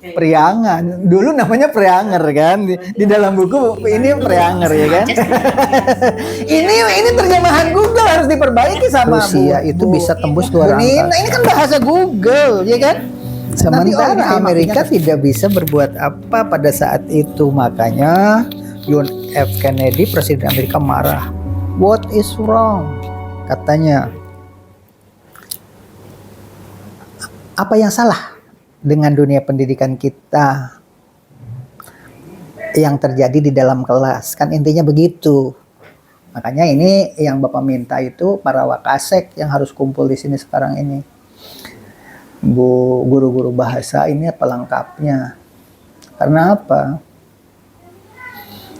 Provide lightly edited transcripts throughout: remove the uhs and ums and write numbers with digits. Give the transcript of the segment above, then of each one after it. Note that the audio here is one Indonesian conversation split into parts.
Priangan. Dulu namanya Prianger kan. Di dalam buku ini Prianger ya kan. ini terjemahan Google harus diperbaiki sama Rusia itu bisa tembus 2 angka. Ini kan bahasa Google ya kan. Sementara Amerika tidak bisa berbuat apa pada saat itu, makanya John F. Kennedy, Presiden Amerika, marah. What is wrong? Katanya. Apa yang salah dengan dunia pendidikan kita yang terjadi di dalam kelas? Kan intinya begitu. Makanya ini yang Bapak minta itu para wakasek yang harus kumpul di sini sekarang ini. Bu guru-guru bahasa ini pelengkapnya. Karena apa?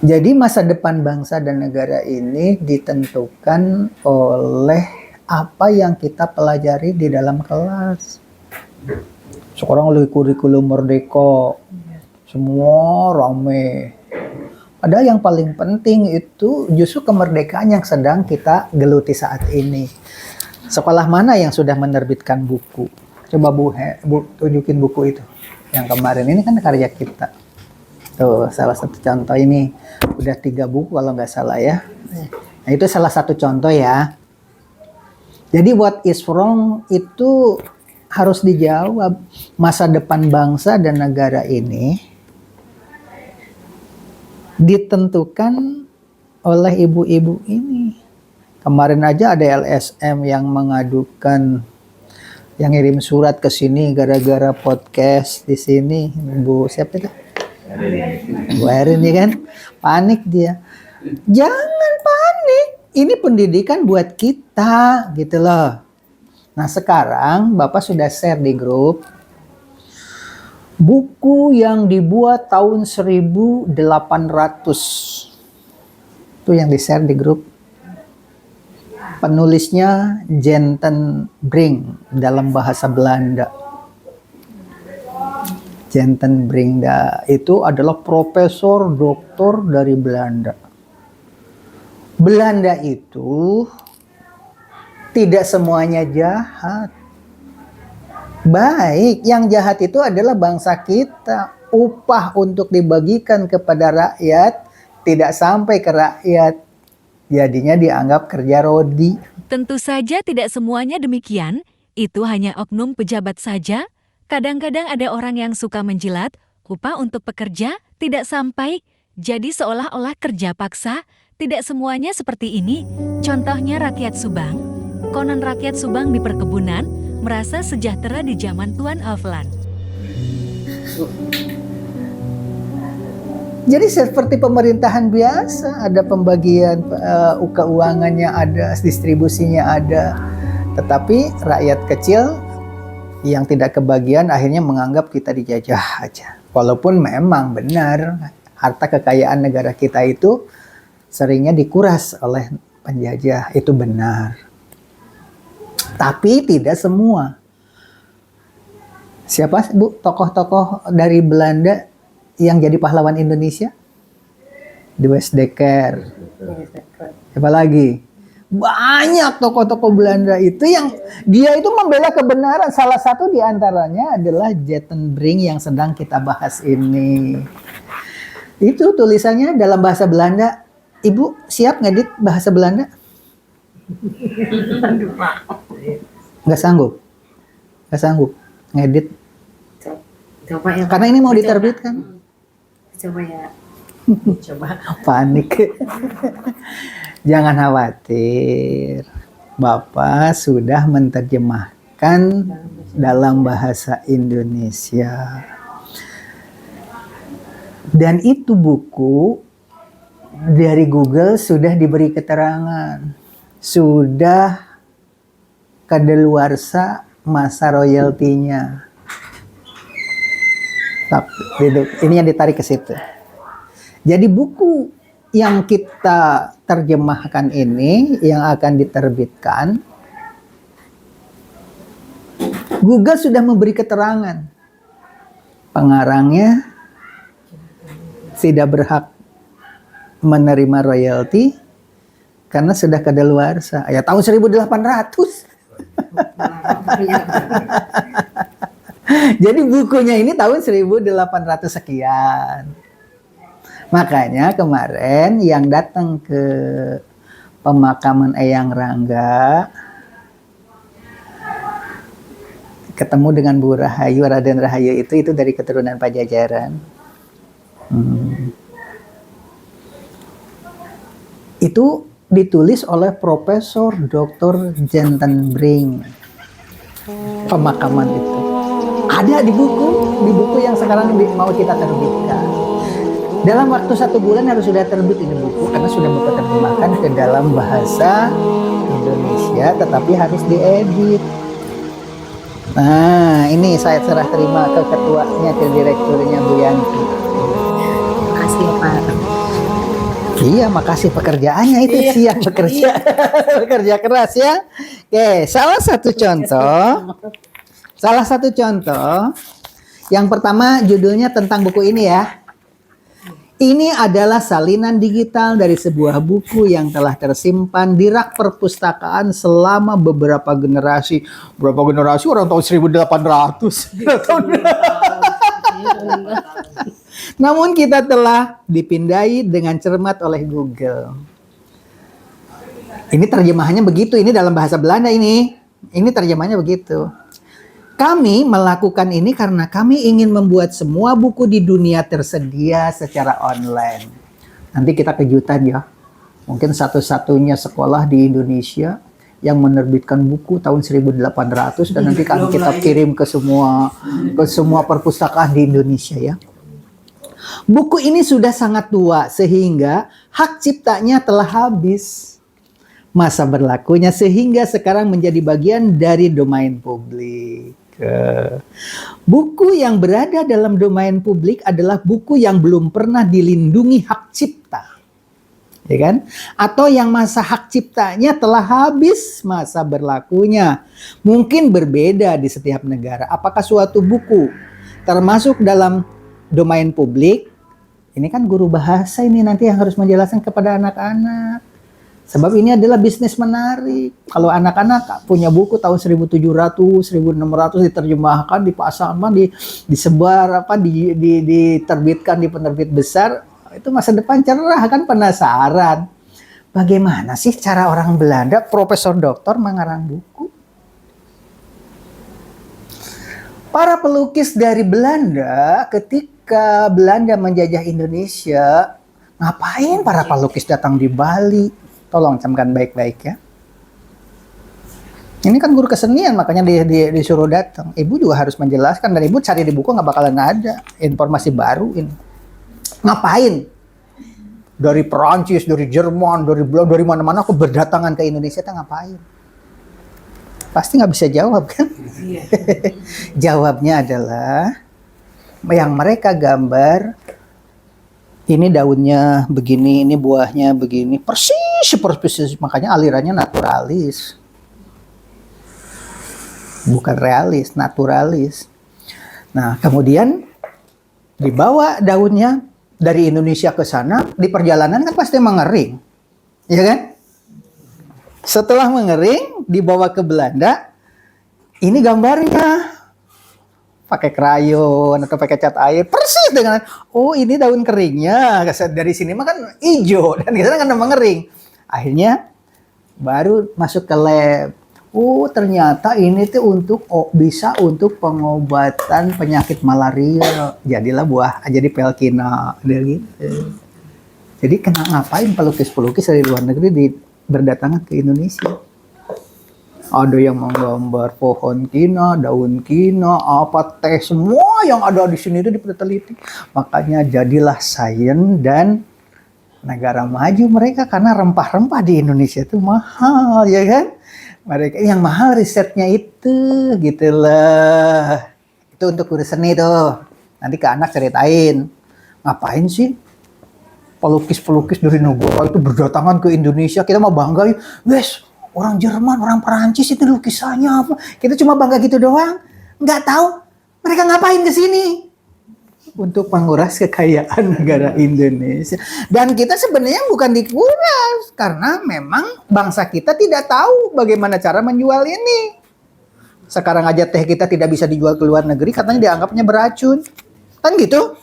Jadi masa depan bangsa dan negara ini ditentukan oleh apa yang kita pelajari di dalam kelas. Sekarang lagi kurikulum merdeka, semua rame. Padahal yang paling penting itu justru kemerdekaan yang sedang kita geluti saat ini. Sekolah mana yang sudah menerbitkan buku? Coba Bu tunjukin buku itu. Yang kemarin ini kan karya kita. Tuh salah satu contoh ini. Udah 3 buku kalau nggak salah ya. Nah itu salah satu contoh ya. Jadi what is wrong itu harus dijawab. Masa depan bangsa dan negara ini ditentukan oleh ibu-ibu ini. Kemarin aja ada LSM yang mengadukan, yang ngirim surat ke sini gara-gara podcast di sini. Bu siapa itu? Bu Erin ya kan? Panik dia. Jangan panik. Ini pendidikan buat kita gitu loh. Nah sekarang Bapak sudah share di grup buku yang dibuat tahun 1800. Itu yang di-share di grup. Penulisnya Jenten Brink dalam bahasa Belanda. Jenten Brink itu adalah profesor doktor dari Belanda. Belanda itu tidak semuanya jahat. Baik, yang jahat itu adalah bangsa kita. Upah untuk dibagikan kepada rakyat tidak sampai ke rakyat. Jadinya dianggap kerja rodi. Tentu saja tidak semuanya demikian. Itu hanya oknum pejabat saja. Kadang-kadang ada orang yang suka menjilat. Upah untuk pekerja tidak sampai. Jadi seolah-olah kerja paksa. Tidak semuanya seperti ini. Contohnya rakyat Subang. Konon rakyat Subang di perkebunan merasa sejahtera di zaman Tuan Aflan. Jadi seperti pemerintahan biasa, ada pembagian keuangannya ada, distribusinya ada. Tetapi rakyat kecil yang tidak kebagian akhirnya menganggap kita dijajah aja. Walaupun memang benar harta kekayaan negara kita itu seringnya dikuras oleh penjajah, itu benar. Tapi tidak semua. Siapa Bu tokoh-tokoh dari Belanda yang jadi pahlawan Indonesia? De Westdekker. Siapa lagi? Banyak tokoh-tokoh Belanda itu yang dia itu membela kebenaran. Salah satu di antaranya adalah Jenten Brink yang sedang kita bahas ini. Itu tulisannya dalam bahasa Belanda. Ibu siap ngedit bahasa Belanda? Nggak sanggup ngedit. Coba ya. Karena ini mau diterbitkan. Coba ya. Coba. Panik. Jangan khawatir. Bapak sudah menerjemahkan dalam bahasa Indonesia. Dan itu buku dari Google sudah diberi keterangan. Sudah kadaluarsa masa royaltinya. Ini yang ditarik ke situ. Jadi buku yang kita terjemahkan ini yang akan diterbitkan, Google sudah memberi keterangan. Pengarangnya tidak berhak menerima royalti karena sudah kadaluarsa. Ya tahun 1800. Jadi bukunya ini tahun 1800 sekian. Makanya kemarin yang datang ke pemakaman Eyang Rangga ketemu dengan Bu Rahayu, Raden Rahayu itu dari keturunan Pajajaran. Itu ditulis oleh Profesor Dr. Jentenbrink. Pemakaman itu ada di buku yang sekarang mau kita terbitkan. Dalam waktu 1 bulan harus sudah terbit ini buku karena sudah diterjemahkan ke dalam bahasa Indonesia, tetapi harus diedit. Nah, ini saya serah terima ke ketuanya, ke direkturnya Bu Yanti. Makasih ya Pak. Iya, makasih pekerjaannya itu siap bekerja, bekerja keras ya. Oke, salah satu contoh. Yang pertama judulnya tentang buku ini ya. Ini adalah salinan digital dari sebuah buku yang telah tersimpan di rak perpustakaan selama beberapa generasi. Berapa generasi? Orang tahun 1800. Namun kita telah dipindai dengan cermat oleh Google. Ini terjemahannya begitu, ini dalam bahasa Belanda ini. Ini terjemahannya begitu. Kami melakukan ini karena kami ingin membuat semua buku di dunia tersedia secara online. Nanti kita kejutan ya. Mungkin satu-satunya sekolah di Indonesia yang menerbitkan buku tahun 1800 dan nanti akan kita kirim ke semua perpustakaan di Indonesia ya. Buku ini sudah sangat tua sehingga hak ciptanya telah habis masa berlakunya sehingga sekarang menjadi bagian dari domain publik. Buku yang berada dalam domain publik adalah buku yang belum pernah dilindungi hak cipta, ya kan? Atau yang masa hak ciptanya telah habis masa berlakunya. Mungkin berbeda di setiap negara. Apakah suatu buku termasuk dalam domain publik? Ini kan guru bahasa ini nanti yang harus menjelaskan kepada anak-anak. Sebab ini adalah bisnis menarik. Kalau anak-anak punya buku tahun 1700, 1600 diterjemahkan, dipasangkan, disebar, diterbitkan di penerbit besar, itu masa depan cerah kan, penasaran. Bagaimana sih cara orang Belanda, Profesor Doktor mengarang buku? Para pelukis dari Belanda ketika Belanda menjajah Indonesia, ngapain para pelukis datang di Bali? Tolong camkan baik-baik ya. Ini kan guru kesenian, makanya disuruh datang. Ibu juga harus menjelaskan, dan ibu cari di buku nggak bakalan ada informasi baru ini. Ngapain? Dari Perancis, dari Jerman, dari mana-mana aku berdatangan ke Indonesia, tak ngapain? Pasti nggak bisa jawab kan? Jawabnya adalah yang mereka gambar. Ini daunnya begini, ini buahnya begini, persis, makanya alirannya naturalis. Bukan realis, naturalis. Nah, kemudian dibawa daunnya dari Indonesia ke sana, di perjalanan kan pasti mengering. Ya kan? Setelah mengering, dibawa ke Belanda, ini gambarnya. Pakai krayon atau pakai cat air, persis dengan, oh ini daun keringnya, dari sini mah kan hijau, dan di sana kan mengering. Akhirnya baru masuk ke lab. Oh ternyata ini tuh bisa untuk pengobatan penyakit malaria. Jadilah jadi pelkina, gitu. Jadi ngapain pelukis-pelukis dari luar negeri berdatangan ke Indonesia? Ada yang menggambar pohon kina, daun kina, apa teh, semua yang ada di sini itu diteliti. Makanya jadilah sains dan negara maju mereka karena rempah-rempah di Indonesia itu mahal, ya kan? Mereka yang mahal risetnya itu, gitulah. Itu untuk guru seni tuh. Nanti ke anak ceritain, ngapain sih pelukis-pelukis dari negara itu berdatangan ke Indonesia? Kita mau bangga, wes. Orang Jerman, orang Perancis itu lukisannya apa? Kita cuma bangga gitu doang. Nggak tahu mereka ngapain ke sini. Untuk menguras kekayaan negara Indonesia. Dan kita sebenarnya bukan dikuras. Karena memang bangsa kita tidak tahu bagaimana cara menjual ini. Sekarang aja teh kita tidak bisa dijual ke luar negeri, katanya dianggapnya beracun. Kan gitu?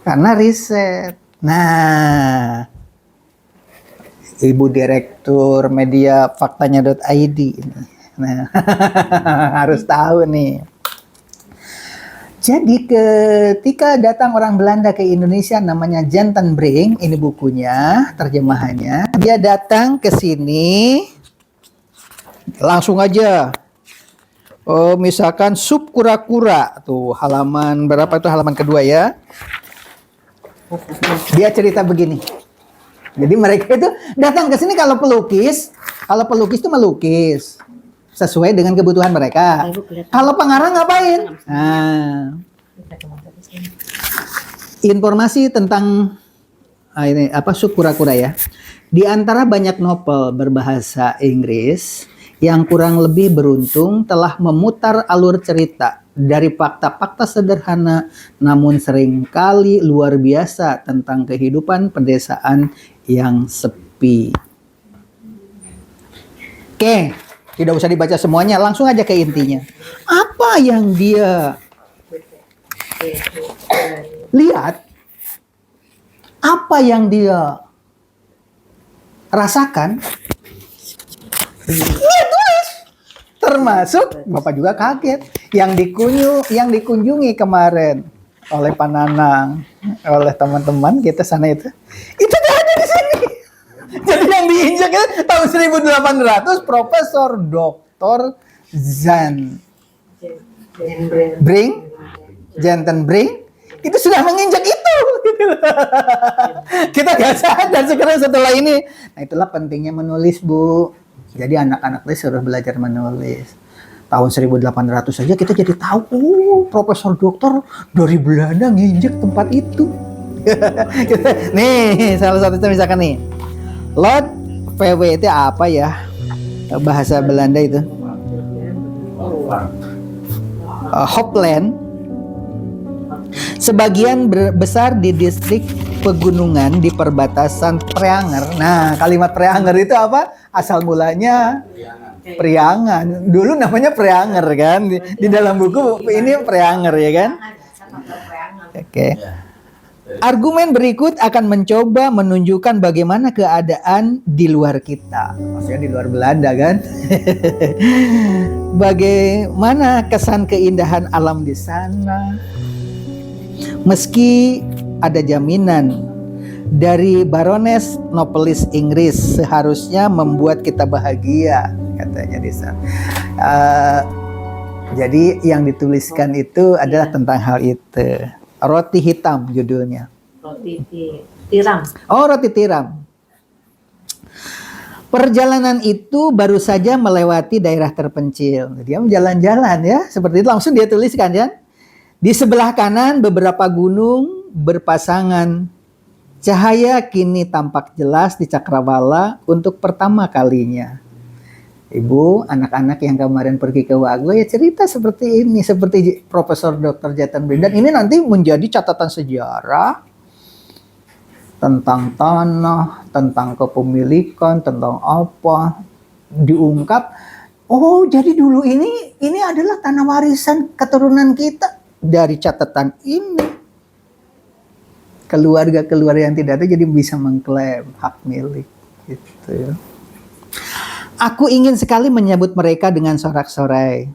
Karena riset. Nah, Ibu Direktur Media Faktanya.id ini. Nah, harus tahu nih. Jadi ketika datang orang Belanda ke Indonesia namanya Jan ten Brink, ini bukunya, terjemahannya. Dia datang ke sini langsung aja. Oh, misalkan sup kura-kura. Tuh, halaman berapa itu? Halaman kedua ya. Dia cerita begini. Jadi mereka itu datang ke sini kalau pelukis itu melukis sesuai dengan kebutuhan mereka. Kalau pengarang ngapain? Nah, informasi tentang ini apa sup kura-kura ya. Di antara banyak novel berbahasa Inggris yang kurang lebih beruntung telah memutar alur cerita dari fakta-fakta sederhana namun seringkali luar biasa tentang kehidupan pedesaan yang sepi. Oke, tidak usah dibaca semuanya, langsung aja ke intinya. Apa yang dia lihat, apa yang dia rasakan, dia tulis. Termasuk Bapak juga kaget yang dikunjungi kemarin oleh Pak Nanang, oleh teman-teman kita sana itu tidak ada di sini. Jadi yang diinjak itu tahun 1800 Profesor Dr. Jan ten Brink itu sudah menginjak itu. Gitu loh. Kita nggak sadar sekarang setelah ini. Nah itulah pentingnya menulis, Bu. Jadi anak-anak itu suruh belajar menulis. Tahun 1800 saja kita jadi tahu, Profesor Doktor dari Belanda nginjek tempat itu. Nih, salah satu misalkan nih. Lord VW itu apa ya? Bahasa Belanda itu. Hopland. Sebagian besar di distrik pegunungan di perbatasan Preanger. Nah, kalimat Preanger itu apa? Asal mulanya Priangan. Dulu namanya Preanger kan. Di dalam buku ini Preanger ya kan? Oke. Argumen berikut akan mencoba menunjukkan bagaimana keadaan di luar kita. Maksudnya di luar Belanda kan? Bagaimana kesan keindahan alam di sana. Meski ada jaminan dari Baroness novelis Inggris seharusnya membuat kita bahagia, katanya di sana. Jadi yang dituliskan itu adalah tentang hal itu. Roti hitam judulnya. Roti tiram. Oh, roti tiram. Perjalanan itu baru saja melewati daerah terpencil. Dia jalan-jalan ya, seperti itu langsung dia tuliskan ya. Di sebelah kanan beberapa gunung berpasangan. Cahaya kini tampak jelas di cakrawala untuk pertama kalinya. Ibu, anak-anak yang kemarin pergi ke Waglo ya cerita seperti ini, seperti Profesor Dr. Jan Brink. Dan ini nanti menjadi catatan sejarah tentang tanah, tentang kepemilikan, tentang apa diungkap. Oh, jadi dulu ini adalah tanah warisan keturunan kita dari catatan ini. Keluarga-keluarga yang tidak ada jadi bisa mengklaim hak milik gitu ya. Aku ingin sekali menyambut mereka dengan sorak-sorai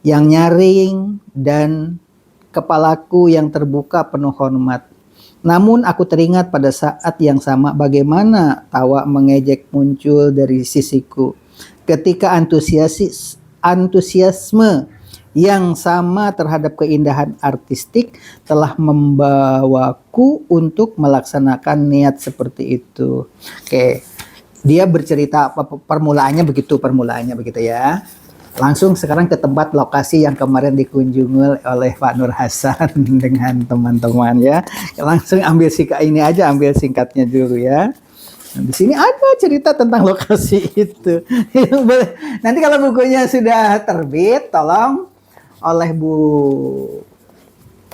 yang nyaring dan kepalaku yang terbuka penuh hormat. Namun aku teringat pada saat yang sama bagaimana tawa mengejek muncul dari sisiku ketika antusiasme yang sama terhadap keindahan artistik telah membawaku untuk melaksanakan niat seperti itu. Oke. Dia bercerita permulaannya begitu ya. Langsung sekarang ke tempat lokasi yang kemarin dikunjungi oleh Pak Nur Hasan dengan teman-teman ya. Langsung ambil singkatnya dulu ya. Nah, di sini ada cerita tentang lokasi itu. Nanti kalau bukunya sudah terbit, tolong oleh Bu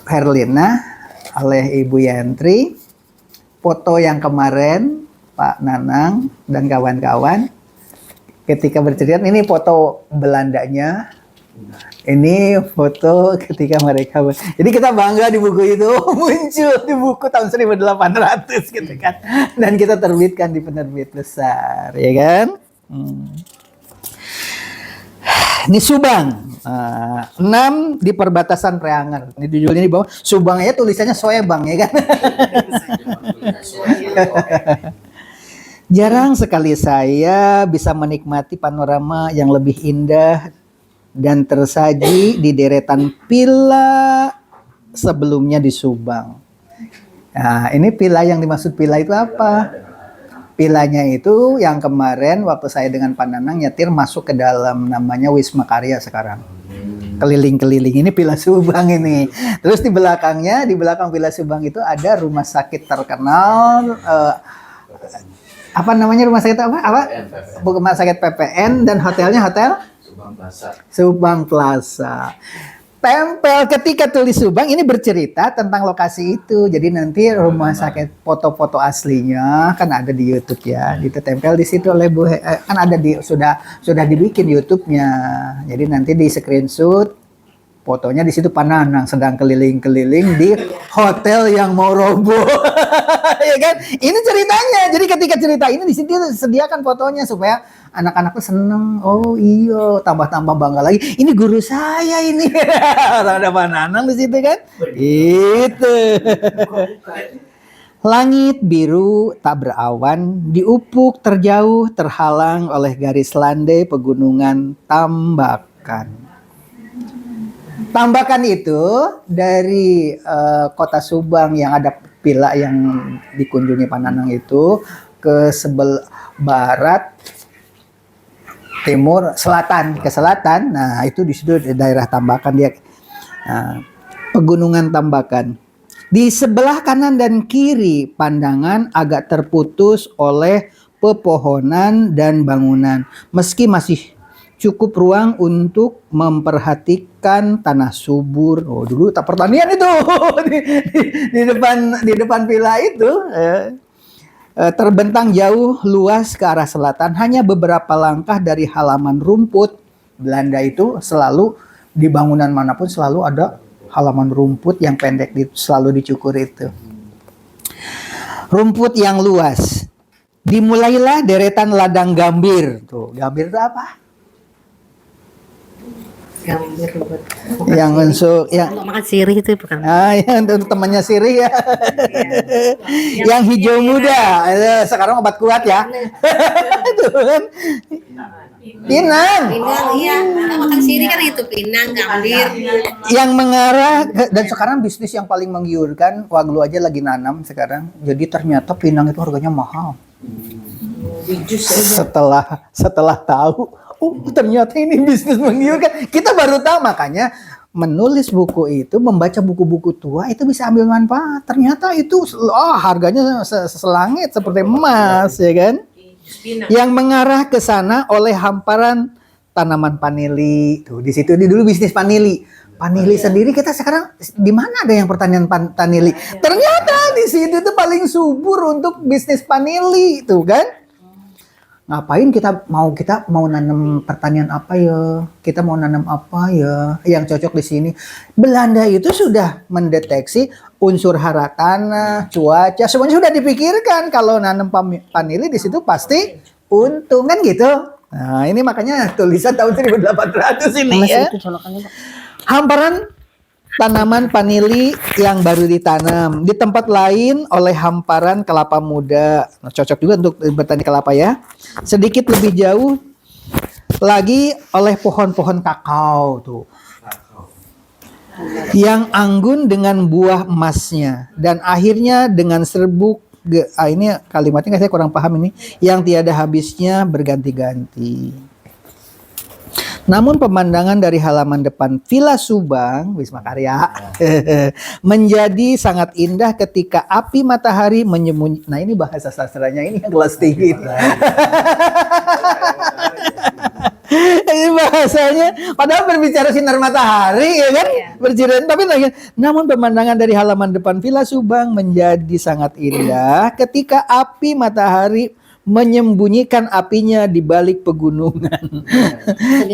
Herlina, oleh Ibu Yentri, foto yang kemarin Pak Nanang dan kawan-kawan ketika bercerita. Ini foto Belandanya. Ini foto ketika mereka jadi kita bangga di buku itu muncul di buku tahun 1800 gitu kan, dan kita terbitkan di penerbit besar, ya kan. Ini Subang, 6 di perbatasan Preanger. Ini judulnya di bawah. Subangnya tulisannya Soebang, ya kan. Jarang sekali saya bisa menikmati panorama yang lebih indah dan tersaji di deretan villa sebelumnya di Subang. Nah, ini villa, yang dimaksud villa itu apa? Villanya itu yang kemarin waktu saya dengan Pak Nanang nyetir masuk ke dalam, namanya Wisma Karya sekarang. Keliling-keliling, ini Villa Subang ini. Terus di belakangnya, di belakang Villa Subang itu ada rumah sakit terkenal, apa namanya rumah sakit apa? Rumah sakit PPN, dan hotelnya hotel Subang Plaza. Tempel ketika tulis Subang ini bercerita tentang lokasi itu. Jadi nanti rumah sakit, foto-foto aslinya kan ada di YouTube ya. Ditempel di situ oleh Bu kan ada di sudah dibikin YouTube-nya. Jadi nanti di screenshot fotonya di situ Pak Nanang sedang keliling-keliling di hotel yang mau roboh. Ya kan? Ini ceritanya. Jadi ketika cerita ini di situ sediakan fotonya supaya anak-anak tuh seneng. Oh iya, tambah-tambah bangga lagi. Ini guru saya ini. Ada Pak Nanang di situ kan? Itu. Langit biru tak berawan, di ufuk terjauh terhalang oleh garis landai pegunungan Tambakan. Tambakan itu dari kota Subang yang ada villa yang dikunjungi Pak Nanang itu ke sebelah barat, timur, selatan, ke selatan. Nah, itu di situ daerah Tambakan dia. Nah, pegunungan Tambakan. Di sebelah kanan dan kiri pandangan agak terputus oleh pepohonan dan bangunan. Meski masih cukup ruang untuk memperhatikan tanah subur. Oh, dulu tak pertanian itu di depan villa itu. Terbentang jauh luas ke arah selatan, hanya beberapa langkah dari halaman rumput. Belanda itu selalu di bangunan manapun selalu ada halaman rumput yang pendek, selalu dicukur itu. Rumput yang luas. Dimulailah deretan ladang gambir. Tuh, gambir itu apa? Gambir buat Yang unsur yang untuk makan sirih itu bukan? yang temannya sirih ya. Yang hijau muda. Sekarang obat kuat ya. Itu kan. Pinang. Pinang, iya. Kita makan sirih kan itu pinang, gambir. Yang mengarah dan sekarang bisnis yang paling menggiurkan, Waglu aja lagi nanam sekarang. Jadi ternyata pinang itu harganya mahal. Setelah tahu, oh ternyata ini bisnis menggiurkan. Kita baru tahu, makanya menulis buku itu, membaca buku-buku tua itu bisa ambil manfaat. Ternyata itu harganya selangit seperti emas, ya kan? Yang mengarah ke sana oleh hamparan tanaman panili. Tuh di situ dulu bisnis panili. Panili sendiri kita sekarang di mana ada yang pertanian panili? Ternyata di situ tuh paling subur untuk bisnis panili, tuh kan? Ngapain kita mau nanam pertanian apa ya? Kita mau nanam apa ya yang cocok di sini? Belanda itu sudah mendeteksi unsur hara tanah, cuaca, semuanya sudah dipikirkan. Kalau nanam panili di situ pasti untung kan gitu. Nah, ini makanya tulisan tahun 1800 ini ya. Hamparan tanaman panili yang baru ditanam di tempat lain oleh hamparan kelapa muda. Nah, cocok juga untuk bertani kelapa ya. Sedikit lebih jauh lagi oleh pohon-pohon kakao tuh. Yang anggun dengan buah emasnya dan akhirnya dengan serbuk ini kalimatnya saya kurang paham ini, yang tiada habisnya berganti-ganti. Namun pemandangan dari halaman depan Villa Subang, Wisma Karya, menjadi sangat indah ketika api matahari menyembunyi. Nah ini bahasa sastranya ini yang kelas tinggi. Ini bahasanya, padahal berbicara sinar matahari, ya kan? Bercerita, tapi lagi. Namun pemandangan dari halaman depan Villa Subang menjadi sangat indah ketika api matahari menyembunyikan apinya di balik pegunungan.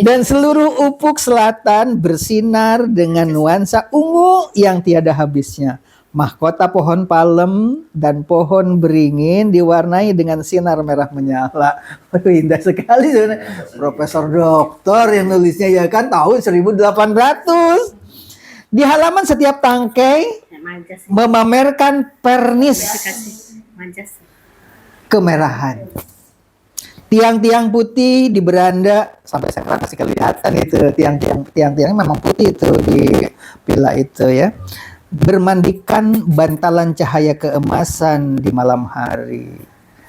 Dan seluruh ufuk selatan bersinar dengan nuansa ungu yang tiada habisnya. Mahkota pohon palem dan pohon beringin diwarnai dengan sinar merah menyala. Waduh, indah sekali sebenarnya. Profesor Doktor yang nulisnya ya kan tahun 1800. Di halaman setiap tangkai memamerkan pernis kemerahan. Tiang-tiang putih di beranda, sampai sekarang masih kelihatan itu tiang-tiang memang putih itu di villa itu ya. Bermandikan bantalan cahaya keemasan di malam hari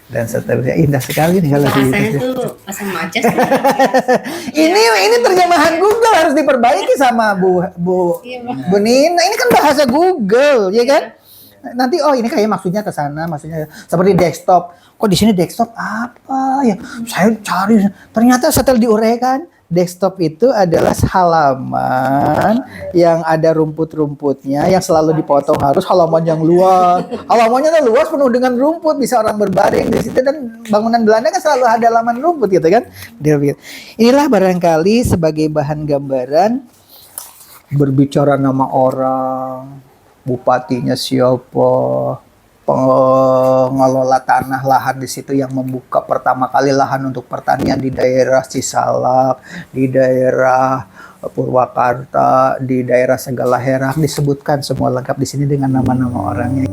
dan seterusnya. Indah sekali nih kalau Bahasanya gitu. tuh pasang majas. Ini terjemahan Google harus diperbaiki sama Bu Nina. Ini kan bahasa Google, ya kan? Nanti ini kayak maksudnya ke sana, maksudnya seperti desktop. Kok di sini desktop apa ya? Saya cari, ternyata setelah diuraikan, desktop itu adalah halaman yang ada rumput-rumputnya yang selalu dipotong, harus halaman yang luas. Halamannya tuh luas penuh dengan rumput, bisa orang berbaring di situ, dan bangunan Belanda kan selalu ada halaman rumput gitu kan. Inilah barangkali sebagai bahan gambaran berbicara nama orang, bupatinya siapa, pengelola tanah lahan di situ yang membuka pertama kali lahan untuk pertanian di daerah Cisalak, di daerah Purwakarta, di daerah Segalaherang, disebutkan semua lengkap di sini dengan nama-nama orangnya.